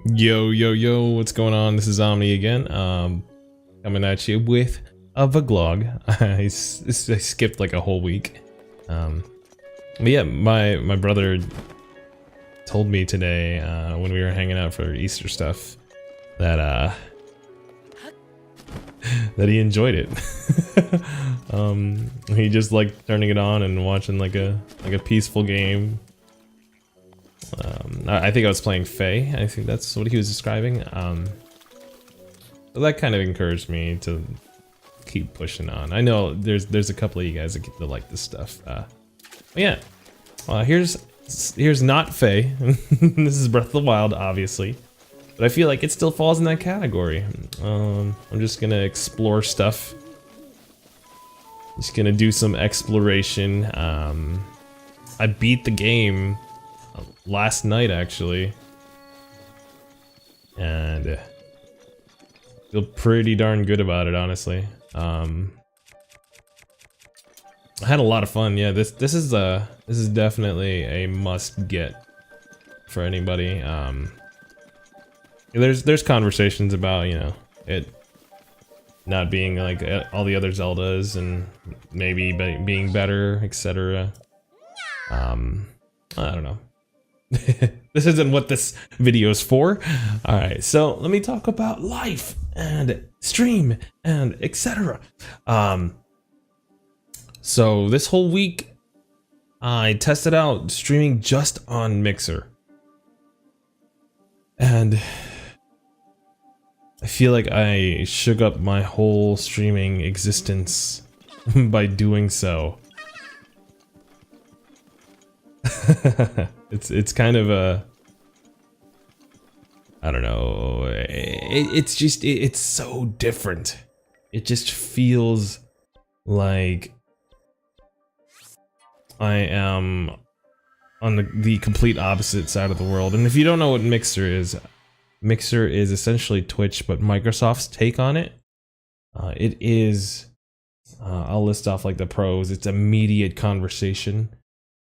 Yo, what's going on? This is Omni again, coming at you with a vlog. I skipped like a whole week. But yeah, my brother told me today, when we were hanging out for Easter stuff, that that he enjoyed it. He just liked turning it on and watching like a peaceful game. I think I was playing Faye. I think that's what he was describing. So that kind of encouraged me to keep pushing on. I know there's a couple of you guys that like this stuff. But yeah, here's not Faye. This is Breath of the Wild, obviously, but I feel like it still falls in that category. I'm just gonna explore stuff. Just gonna do some exploration. I beat the game last night actually, and feel pretty darn good about it, honestly. I had a lot of fun. Yeah, this is definitely a must get for anybody. There's conversations about, you know, it not being like all the other Zeldas and maybe being better, etc. I don't know. This isn't what this video is for. Alright, so let me talk about life and stream and etc. So this whole week I tested out streaming just on Mixer, and I feel like I shook up my whole streaming existence by doing so. It's kind of a, I don't know, it's so different. It just feels like I am on the complete opposite side of the world. And if you don't know what Mixer is essentially Twitch, but Microsoft's take on it. It is, I'll list off like the pros. It's immediate conversation.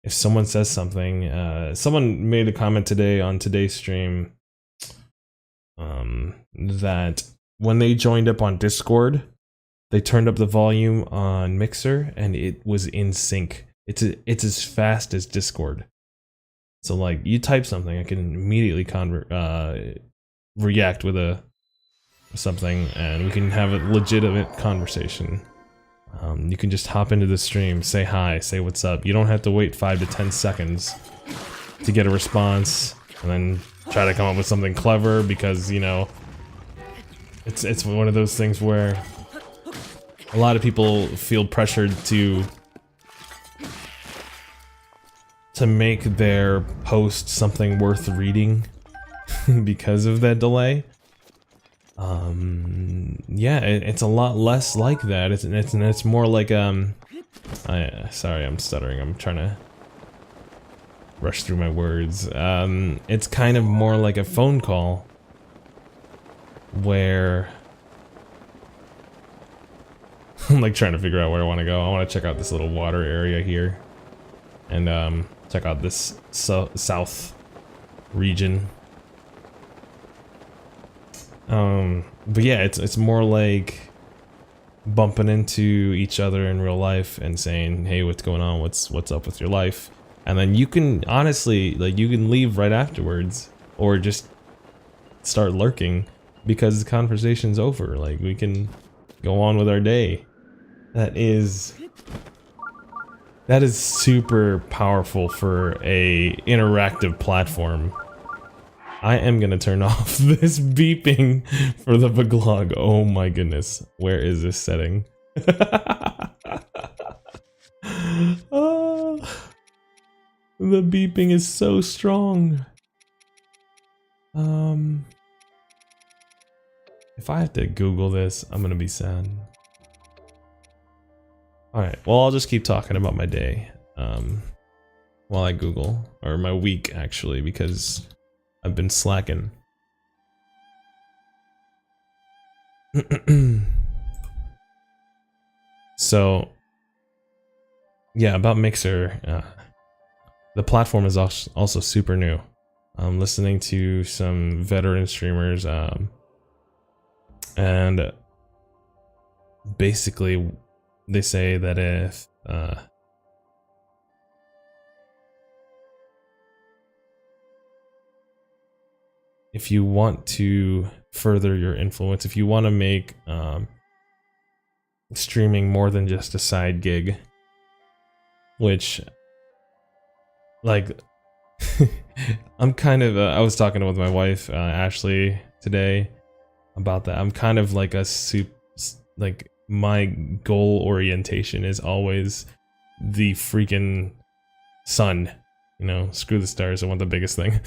If someone says something, someone made a comment today on today's stream, that when they joined up on Discord, they turned up the volume on Mixer and it was in sync. It's as fast as Discord. So like, you type something, I can immediately react with something, and we can have a legitimate conversation. You can just hop into the stream, say hi, say what's up. You don't have to wait 5 to 10 seconds to get a response and then try to come up with something clever, because, you know, it's one of those things where a lot of people feel pressured to make their post something worth reading because of that delay. Yeah, it's a lot less like that. It's more like sorry, I'm stuttering. I'm trying to rush through my words. It's kind of more like a phone call where I'm like trying to figure out where I want to go. I want to check out this little water area here, and check out this south region. But yeah, it's more like bumping into each other in real life and saying, hey, what's going on? What's up with your life? And then you can honestly, like, you can leave right afterwards, or just start lurking because the conversation's over. Like, we can go on with our day. That is super powerful for a interactive platform. I am gonna turn off this beeping for the vlog. Oh my goodness. Where is this setting? Oh, the beeping is so strong. If I have to Google this, I'm gonna be sad. Alright, well, I'll just keep talking about my day while I Google, or my week actually, because I've been slacking. So, yeah, about Mixer, the platform is also super new. listening to some veteran streamers, and basically they say that if you want to further your influence, if you want to make streaming more than just a side gig, which, like, I'm kind of, I was talking with my wife, Ashley, today about that. I'm kind of like like, my goal orientation is always the freaking sun, you know, screw the stars, I want the biggest thing.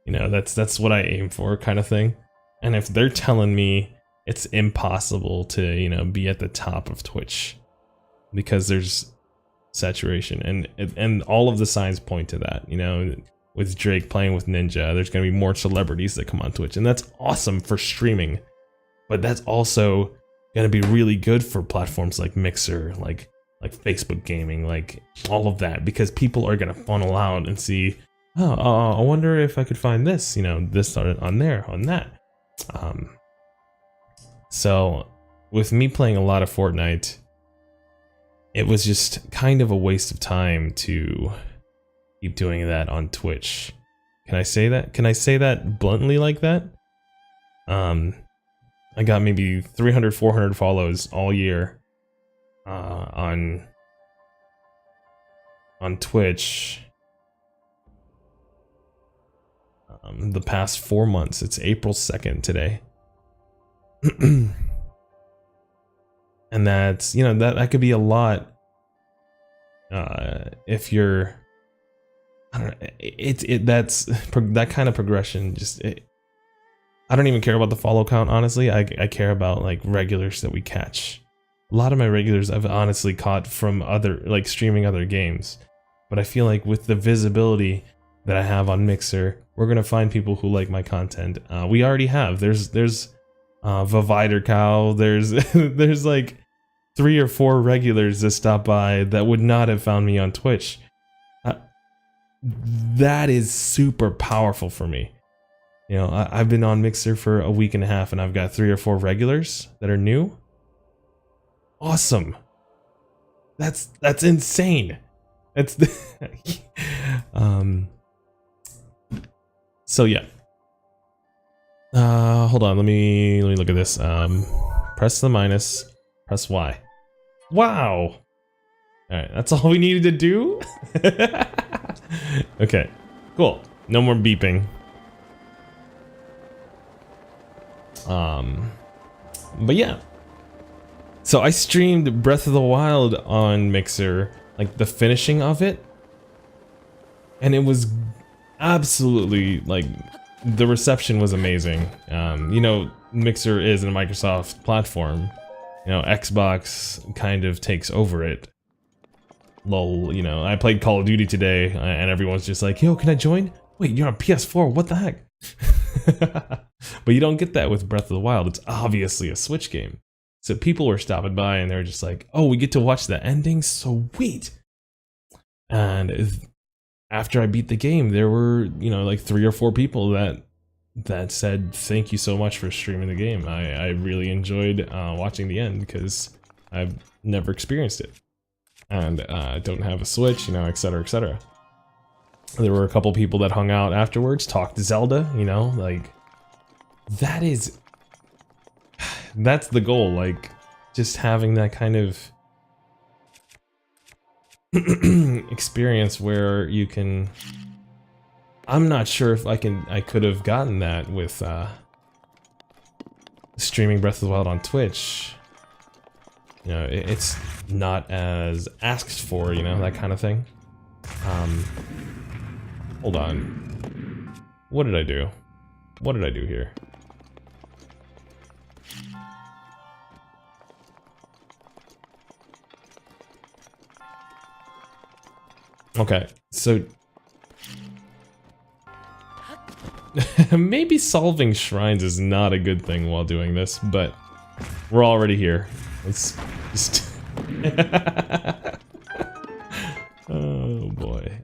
You know, that's what I aim for, kind of thing. And if they're telling me it's impossible to, you know, be at the top of Twitch because there's saturation, and all of the signs point to that, you know, with Drake playing with Ninja, there's going to be more celebrities that come on Twitch, and that's awesome for streaming, but that's also going to be really good for platforms like Mixer, like Facebook gaming, like all of that, because people are going to funnel out and see, oh, I wonder if I could find this, you know, this on there, on that. So with me playing a lot of Fortnite, it was just kind of a waste of time to keep doing that on Twitch. Can I say that? Can I say that bluntly like that? I got maybe 300, 400 follows all year on Twitch. The past 4 months. It's April 2nd today. And that's, you know, that could be a lot if you're, I don't know, that's that kind of progression. Just, I don't even care about the follow count, honestly. I care about like regulars that we catch. A lot of my regulars I've honestly caught from other, like, streaming other games, but I feel like with the visibility that I have on Mixer, we're gonna find people who like my content. We already have. There's Vivider Cow. There's like 3 or 4 regulars that stop by that would not have found me on Twitch. That is super powerful for me. You know, I've been on Mixer for a week and a half, and I've got 3 or 4 regulars that are new. Awesome. That's insane. That's so yeah. Hold on, let me look at this. Press the minus, press Y. Wow. Alright, that's all we needed to do? Okay, cool. No more beeping. But yeah. So I streamed Breath of the Wild on Mixer, like the finishing of it. And it was absolutely, like, the reception was amazing. You know, Mixer is a Microsoft platform. You know, Xbox kind of takes over it. Lol, you know, I played Call of Duty today, and everyone's just like, yo, can I join? Wait, you're on PS4, what the heck? But you don't get that with Breath of the Wild. It's obviously a Switch game. So people were stopping by, and they're just like, oh, we get to watch the ending? Sweet! And after I beat the game, there were, you know, like 3 or 4 people that said thank you so much for streaming the game. I really enjoyed watching the end because I've never experienced it, and I don't have a Switch, you know, etc., etc. There were a couple people that hung out afterwards, talked to Zelda, you know, like that's the goal, like just having that kind of experience where you can. I'm not sure if I could have gotten that with streaming Breath of the Wild on Twitch. You know, it's not as asked for, you know, that kind of thing. Hold on. What did I do? What did I do here? Okay, so maybe solving shrines is not a good thing while doing this, but we're already here. Let's just oh boy.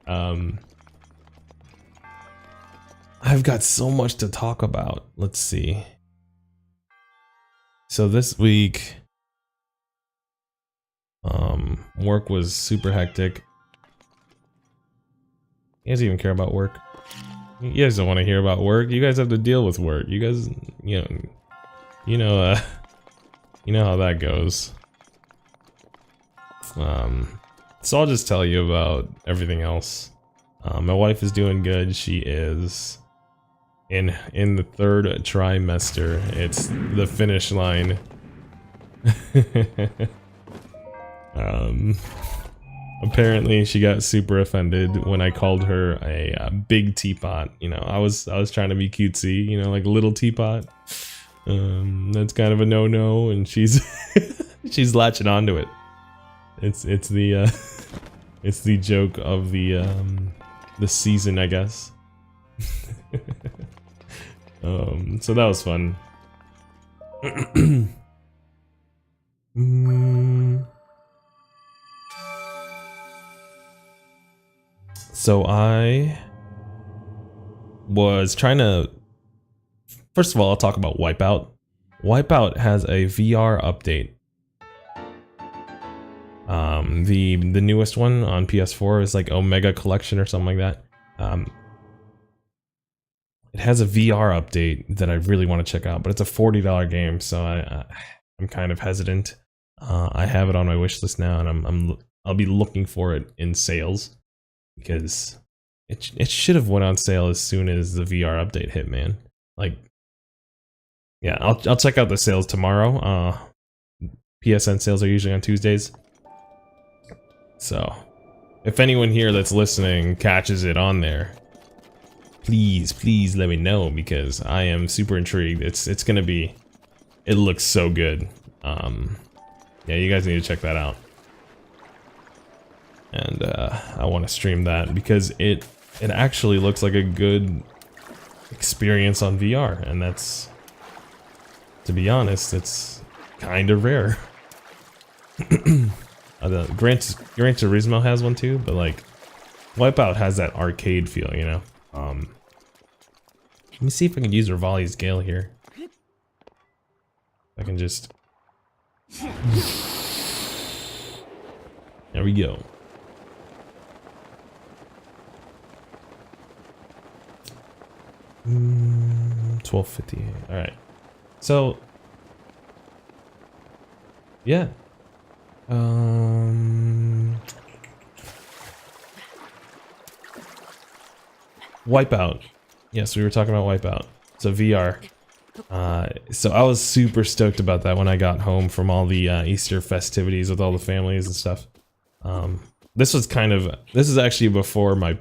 I've got so much to talk about. Let's see. So this week, work was super hectic. You guys even care about work? You guys don't want to hear about work. You guys have to deal with work. You guys, you know how that goes. So I'll just tell you about everything else. My wife is doing good. She is in the 3rd trimester. It's the finish line. Apparently she got super offended when I called her a big teapot. You know, I was trying to be cutesy, you know, like little teapot. That's kind of a no-no, and she's she's latching onto it. It's the it's the joke of the season, I guess. So that was fun. So I was trying to, first of all, I'll talk about Wipeout. Wipeout has a VR update. The newest one on PS4 is like Omega Collection or something like that. It has a VR update that I really want to check out, but it's a $40 game, so I'm kind of hesitant. I have it on my wish list now, and I'll be looking for it in sales because it should have went on sale as soon as the VR update hit, man. Like, yeah, I'll check out the sales tomorrow. PSN sales are usually on Tuesdays. So, if anyone here that's listening catches it on there, please let me know, because I am super intrigued. It's gonna be, it looks so good. Yeah, you guys need to check that out. And I want to stream that because it actually looks like a good experience on VR, and that's, to be honest, it's kind of rare. Gran Turismo has one too, but like Wipeout has that arcade feel, you know. Let me see if I can use Rivali's Gale here. I can just, there we go. $12.58. All right. So, yeah. Wipeout. Yes, we were talking about Wipeout. So VR. So I was super stoked about that when I got home from all the Easter festivities with all the families and stuff. This is actually before my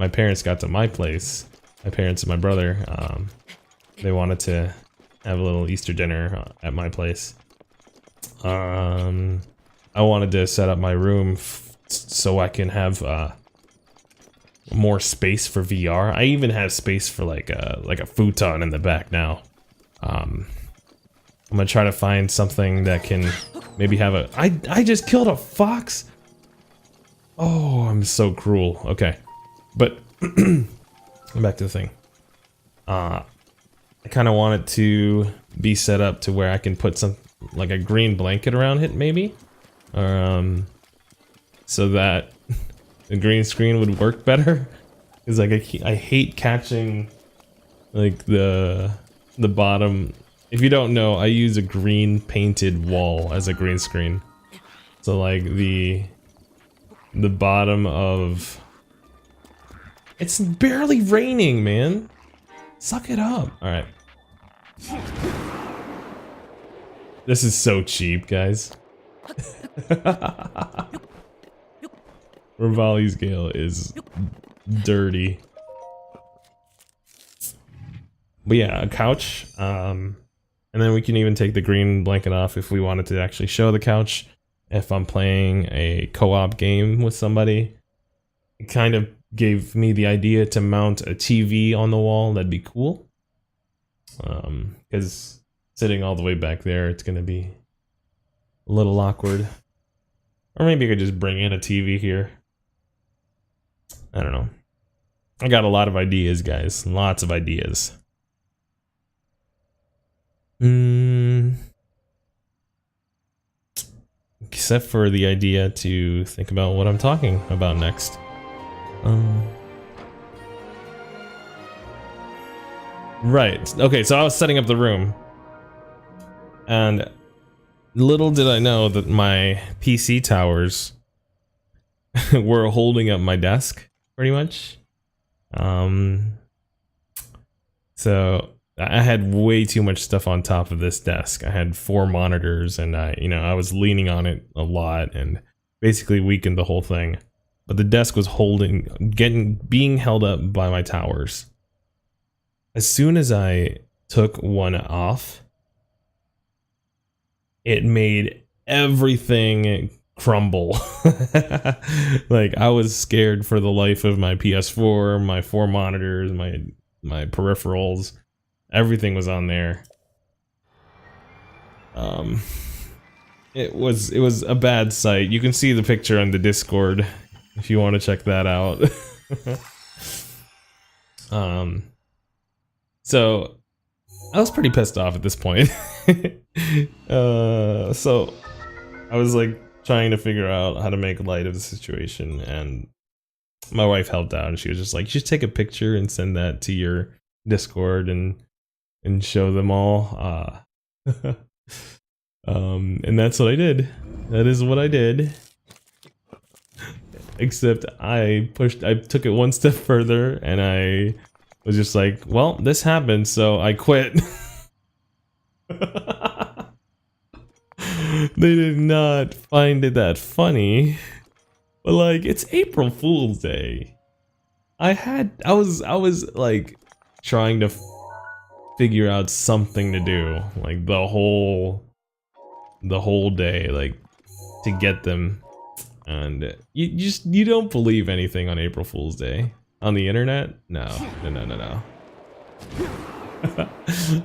parents got to my place. My parents and my brother, they wanted to have a little Easter dinner at my place. I wanted to set up my room so I can have more space for VR. I even have space for like a futon in the back now. I'm gonna try to find something that can maybe have a. I just killed a fox. Oh, I'm so cruel. Okay, but back to the thing. I kind of want it to be set up to where I can put some, like a green blanket around it, maybe, or so that the green screen would work better. Because like I hate catching like the bottom. If you don't know, I use a green painted wall as a green screen. So like the bottom of, it's barely raining, man. Suck it up. All right. This is so cheap, guys. Rivali's Gale is dirty. But yeah, a couch. And then we can even take the green blanket off if we wanted to actually show the couch. If I'm playing a co-op game with somebody, it kind of gave me the idea to mount a TV on the wall. That'd be cool. Because sitting all the way back there, it's gonna be a little awkward. Or maybe I could just bring in a TV here. I don't know. I got a lot of ideas, guys. Lots of ideas. Except for the idea to think about what I'm talking about next. Right. Okay, so I was setting up the room. And little did I know that my PC towers were holding up my desk, pretty much. So I had way too much stuff on top of this desk. I had 4 monitors, and I was leaning on it a lot, and basically weakened the whole thing. But the desk was being held up by my towers. As soon as I took one off, it made everything crumble. Like, I was scared for the life of my PS4, my 4 monitors, my peripherals. Everything was on there. It was a bad sight. You can see the picture on the Discord if you want to check that out. So I was pretty pissed off at this point. So I was like trying to figure out how to make light of the situation, and my wife helped out, and she was just like, "You should take a picture and send that to your Discord and show them all." And that's what I did. That is what I did. Except I took it one step further, and I was just like, well, this happened, so I quit. They did not find it that funny. But like, it's April Fool's Day. I was like trying to figure out something to do, like the whole day, like, to get them. And you don't believe anything on April Fool's Day on the internet. No.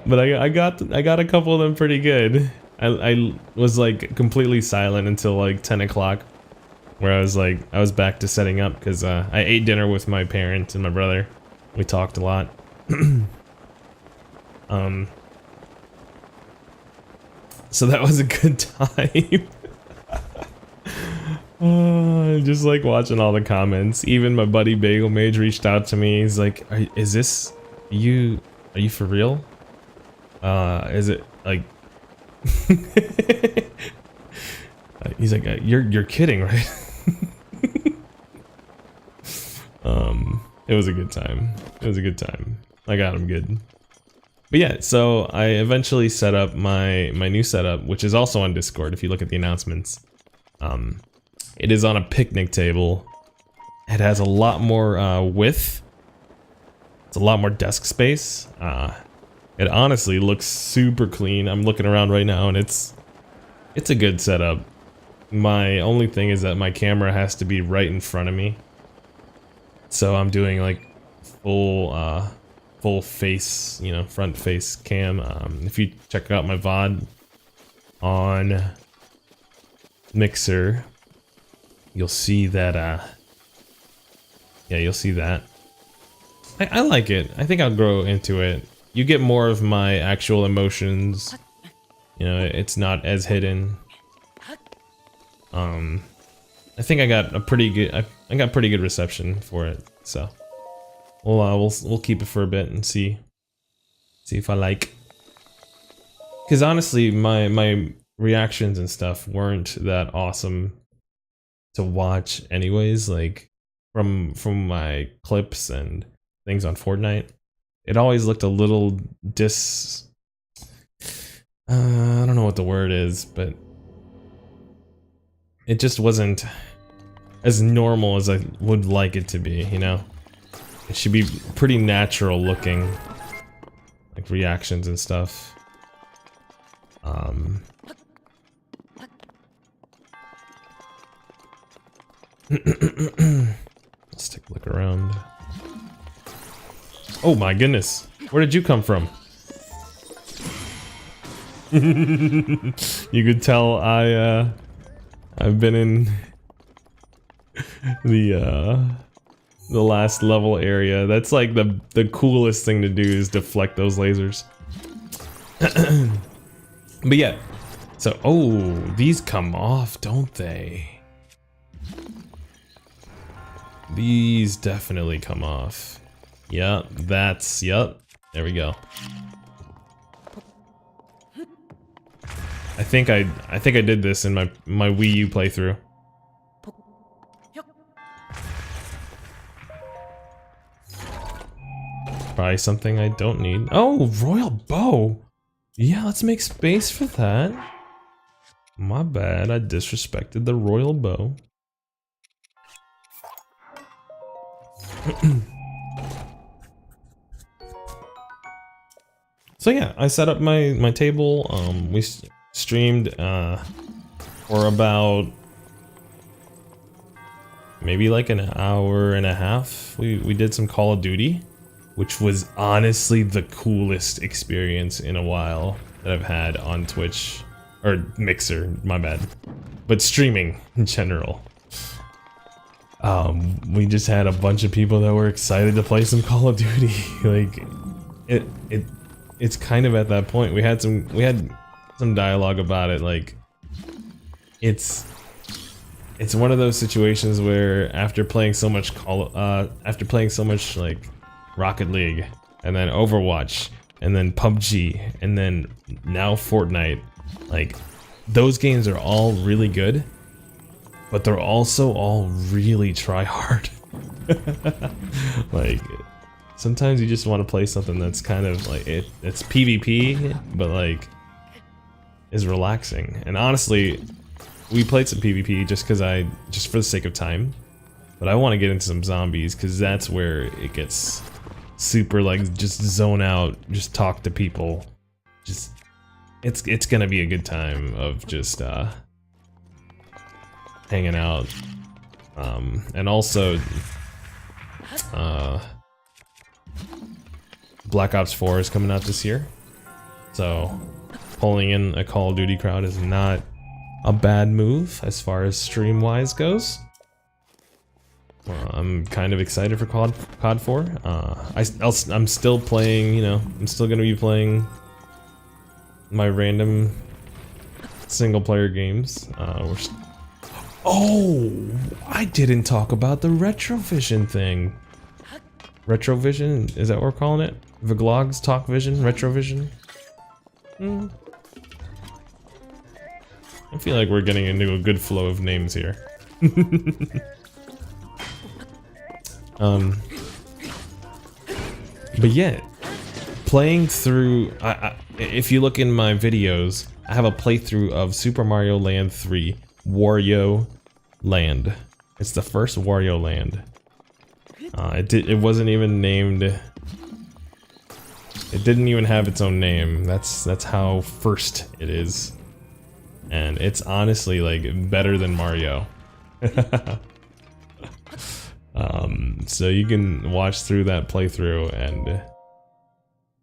But I got a couple of them pretty good. I was like completely silent until like 10 o'clock, where I was back to setting up, because I ate dinner with my parents and my brother. We talked a lot. So that was a good time. Just like watching all the comments. Even my buddy Bagel Mage reached out to me. He's like, are you for real? Is it like he's like, you're kidding, right? It was a good time. It was a good time. I got him good. But yeah, so I eventually set up my new setup, which is also on Discord if you look at the announcements. It is on a picnic table. It has a lot more width. It's a lot more desk space. It honestly looks super clean. I'm looking around right now, and it's a good setup. My only thing is that my camera has to be right in front of me. So I'm doing like full face, front face cam. If you check out my VOD on Mixer, you'll see that, yeah, you'll see that. I like it. I think I'll grow into it. You get more of my actual emotions. It's not as hidden. I think I got a pretty good, I got pretty good reception for it, so we'll keep it for a bit and see if I like. Because honestly, my reactions and stuff weren't that awesome to watch anyways, like from my clips and things on Fortnite. It always looked a little I don't know what the word is, but it just wasn't as normal as I would like it to be, It should be pretty natural looking, like reactions and stuff. Let's take a look around. Oh my goodness, where did you come from? You could tell I've been in the the last level area. That's like the coolest thing to do is deflect those lasers. But yeah, so oh, these come off, don't they? These definitely come off. Yep, yep. There we go. I think I did this in my Wii U playthrough. Probably something I don't need. Oh, royal bow. Yeah, let's make space for that. My bad, I disrespected the royal bow. So yeah, I set up my table. We streamed for about maybe like an hour and a half. We did some Call of Duty, which was honestly the coolest experience in a while that I've had on Twitch or Mixer. My bad, but streaming in general. We just had a bunch of people that were excited to play some Call of Duty. Like it's kind of at that point. We had some dialogue about it. Like it's one of those situations where after playing so much like Rocket League and then Overwatch and then PUBG and then now Fortnite, like those games are all really good, but they're also all really try hard. Like sometimes you just want to play something that's kind of like it's PvP, but like is relaxing. And honestly, we played some PvP just for the sake of time, but I want to get into some zombies because that's where it gets super like just zone out, just talk to people. Just it's gonna be a good time of just hanging out. And also Black Ops 4 is coming out this year, so pulling in a Call of Duty crowd is not a bad move as far as stream wise goes. I'm kind of excited for COD 4. I'm still playing, you know, I'm still gonna be playing my random single player games. Oh, I didn't talk about the Retrovision thing. Retrovision, is that what we're calling it? VGlog's TalkVizioN Retrovision? I feel like we're getting into a good flow of names here. But yeah, playing through, if you look in my videos, I have a playthrough of Super Mario Land 3, Wario Land. It's the first Wario Land. It wasn't even named. It didn't even have its own name. That's how first it is. And it's honestly like better than Mario. So you can watch through that playthrough, and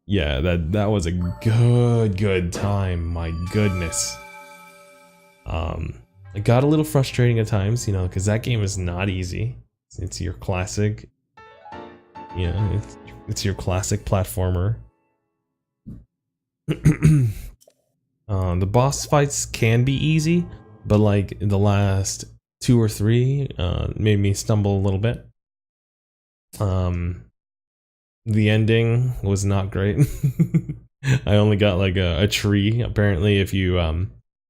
yeah, that was a good time. My goodness. It got a little frustrating at times, you know, because that game is not easy. It's your classic, you know, it's your classic platformer. The boss fights can be easy, but like the last 2 or 3 made me stumble a little bit. The ending was not great. I only got like a tree. Apparently, if you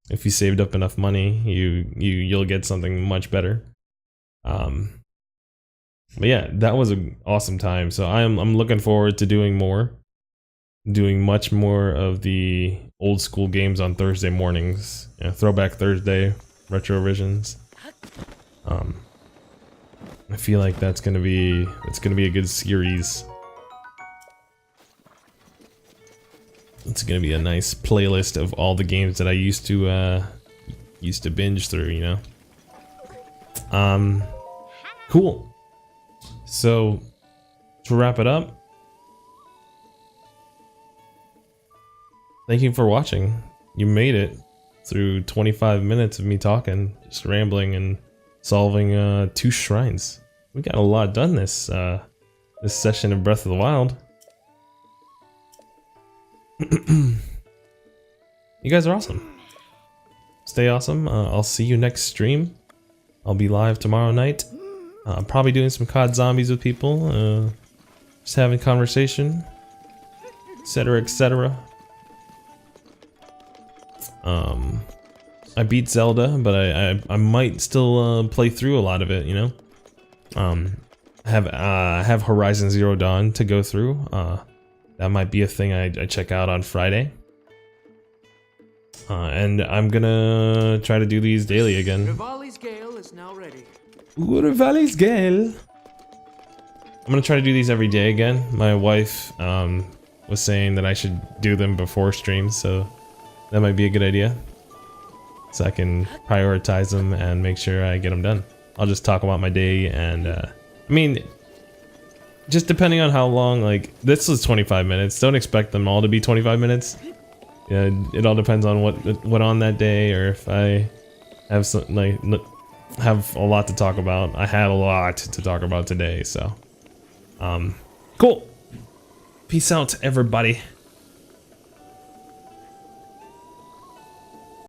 saved up enough money, you'll get something much better. But yeah, that was an awesome time. So I'm looking forward to doing much more of the old school games on Thursday mornings. You know, Throwback Thursday, Retrovisions. I feel like it's gonna be a good series. It's gonna be a nice playlist of all the games that I used to binge through, you know. Cool. So to wrap it up, thank you for watching. You made it through 25 minutes of me talking, just rambling and solving 2 shrines. We got a lot done this this session of Breath of the Wild. You guys are awesome. Stay awesome. I'll see you next stream. I'll be live tomorrow night. I'm probably doing some COD Zombies with people. Just having conversation, etc., etc. I beat Zelda, but I might still play through a lot of it, you know. Have Horizon Zero Dawn to go through. That might be a thing I check out on Friday. And I'm gonna try to do these daily again. Rivali's Gale is now ready. Rivali's Gale. I'm gonna try to do these every day again. My wife was saying that I should do them before streams, so that might be a good idea. So I can prioritize them and make sure I get them done. I'll just talk about my day and I mean, just depending on how long, like this was 25 minutes. Don't expect them all to be 25 minutes. Yeah, it all depends on what on that day, or if I have some, like, have a lot to talk about. I had a lot to talk about today, so cool. Peace out, everybody.